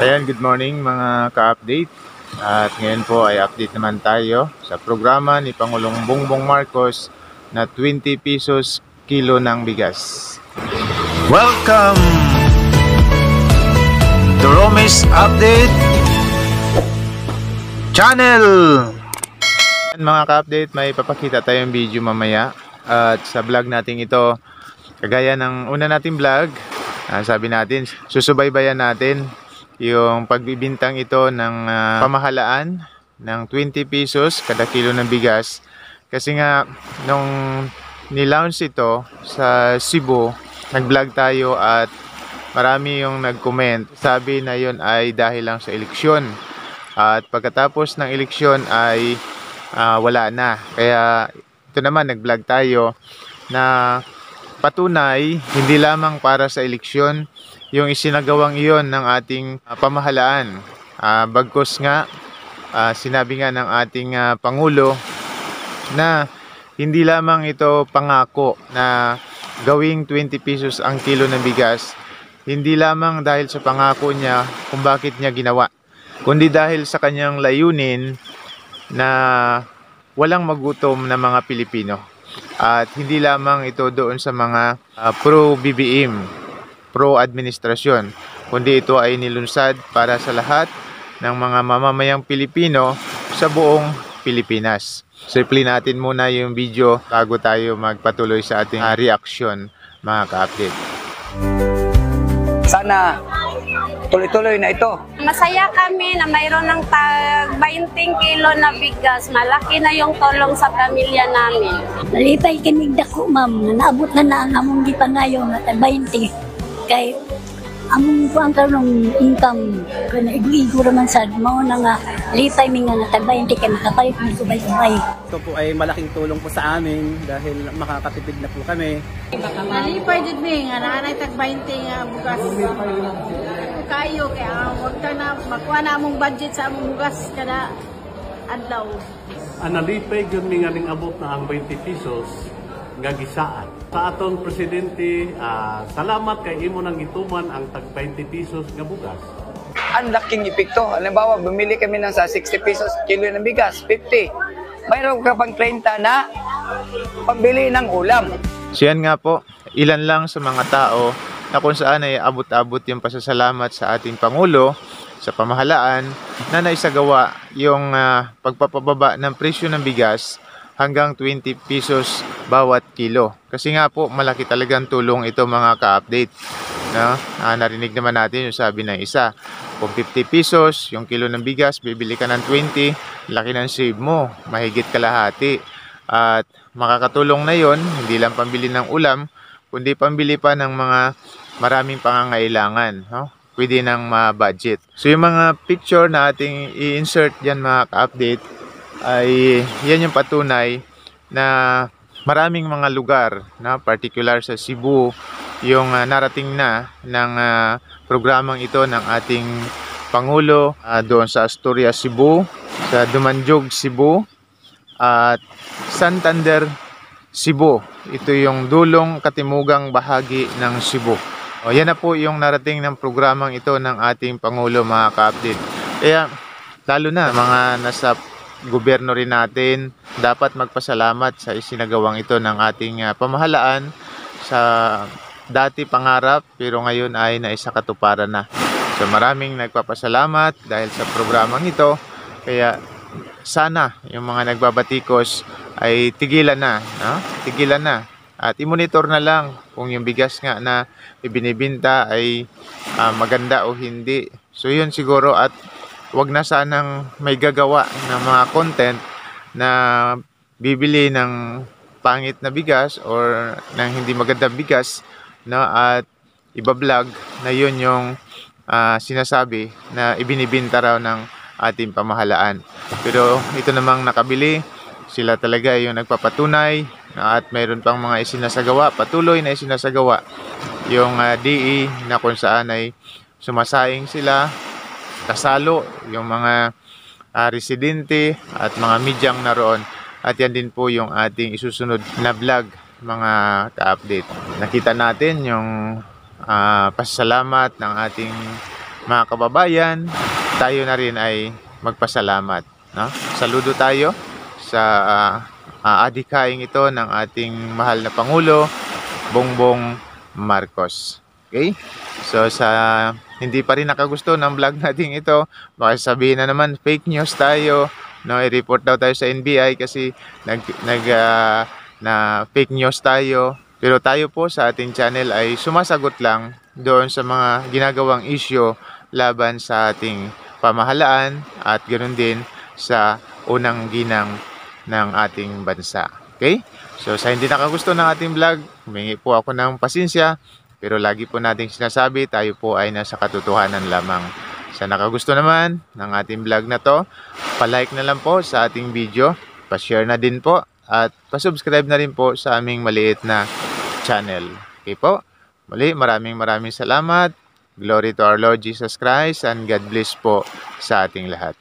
Ayan, good morning mga ka-update. At ngayon po ay update naman tayo sa programa ni Pangulong Bongbong Marcos na 20 pesos kilo ng bigas. Welcome to Romis Update Channel! Mga ka-update, may papakita tayong video mamaya. At sa vlog natin ito, kagaya ng una nating vlog, sabi natin, susubaybayan natin yung pagbibintang ito ng pamahalaan ng 20 pesos kada kilo ng bigas. Kasi nga nung nilaunch ito sa Cebu, nag-vlog tayo at marami yung nag-comment. Sabi na yun ay dahil lang sa eleksyon. At pagkatapos ng eleksyon ay wala na. Kaya ito naman nag-vlog tayo na patunay hindi lamang para sa eleksyon yung isinagawang iyon ng ating pamahalaan. Bagkus nga, sinabi nga ng ating Pangulo na hindi lamang ito pangako na gawing 20 pesos ang kilo ng bigas, hindi lamang dahil sa pangako niya kung bakit niya ginawa, kundi dahil sa kanyang layunin na walang magutom na mga Pilipino. At hindi lamang ito doon sa mga pro-BBM, pro-administrasyon, kundi ito ay nilunsad para sa lahat ng mga mamamayang Pilipino sa buong Pilipinas. So i-play natin muna yung video bago tayo magpatuloy sa ating reaction, mga ka-update. Sana tuloy-tuloy na ito. Masaya kami na mayroon ng tag 20 kilo na bigas. Malaki na yung tulong sa pamilya namin. Nalipay kami dako, ma'am. Naabot na ang among gipangayon na tag 20. Kay among kuang karong income kana igo raman sad mao na nga lipay mi nga tag 20 kay nakapalit mi subay-subay. Ito po ay malaking tulong po sa amin dahil makakatipid na po kami. Nalipay jud mi nga naanay tag 20 nga bugas. Kayo kaya wag ta na makuha na among budget sa among bugas kada adlaw. Nalipay gyud mi nga ning abot na ang 20 pesos nga gisaan. Sa atong presidente, salamat kay imo nang gituman ang tag 20 pesos nga bugas. Ang laking epekto. Halimbawa, bumili kami ng sa 60 pesos kilo ng bigas, 50. Mayroon ka pang 30 na pambili ng ulam. So yan nga po, ilan lang sa mga tao na kung saan ay abot-abot yung pasasalamat sa ating Pangulo, sa pamahalaan, na naisagawa yung pagpapababa ng presyo ng bigas hanggang 20 pesos bawat kilo. Kasi nga po, malaki talagang tulong ito, mga ka-update. No? Narinig naman natin yung sabi ng isa. Kung 50 pesos, yung kilo ng bigas, bibili ka ng 20, laki ng save mo, mahigit kalahati. At makakatulong na yon, hindi lang pambili ng ulam, kundi pambili pa ng mga maraming pangangailangan. No? Pwede nang ma-budget. So yung mga picture na ating i-insert dyan, mga ka-update, ay yan yung patunay na maraming mga lugar, na particular sa Cebu, yung narating na ng programang ito ng ating Pangulo doon sa Asturias, Cebu, sa Dumanjog, Cebu, at Santander, Cebu. Ito yung dulong katimugang bahagi ng Cebu. Yan na po yung narating ng programang ito ng ating Pangulo, mga ka-update. Kaya lalo na mga nasa gobyerno rin natin, dapat magpasalamat sa isinagawang ito ng ating pamahalaan sa dati pangarap pero ngayon ay naisakatuparan na. So maraming nagpapasalamat dahil sa programang ito. Kaya sana yung mga nagbabatikos ay tigilan na, no? Tigilan na. At i-monitor na lang kung yung bigas nga na ibinibinta ay maganda o hindi. So yun siguro, at wag na sanang may gagawa ng mga content na bibili ng pangit na bigas or ng hindi magandang bigas, no? At iba-vlog na yun yung sinasabi na ibinibinta raw ng ating pamahalaan. Pero ito namang nakabili, sila talaga yung nagpapatunay, at mayroon pang mga isinasagawa, patuloy na isinasagawa yung DE na kung saan ay sumasaing sila, kasalo yung mga residente at mga medyang naroon. At yan din po yung ating isusunod na vlog, mga ka-update. Nakita natin yung pasasalamat ng ating mga kababayan, tayo na rin ay magpasalamat. No? Saludo tayo sa adhikaing ito ng ating mahal na Pangulo, Bongbong Marcos. Okay? So sa hindi pa rin nakagusto ng vlog natin ito, baka sabihin na naman fake news tayo, no, i-report daw tayo sa NBI kasi na fake news tayo. Pero tayo po sa ating channel ay sumasagot lang doon sa mga ginagawang issue laban sa ating pamahalaan at ganoon din sa unang ginang ng ating bansa. Okay? So sa hindi nakagusto ng ating vlog, humingi po ako ng pasensya. Pero lagi po nating sinasabi, tayo po ay nasa katotohanan lamang. Sa nakagusto naman ng ating vlog na to, palike na lang po sa ating video, pa-share na din po, at pa-subscribe na rin po sa aming maliit na channel. Okay po? Muli, maraming salamat. Glory to our Lord Jesus Christ, and God bless po sa ating lahat.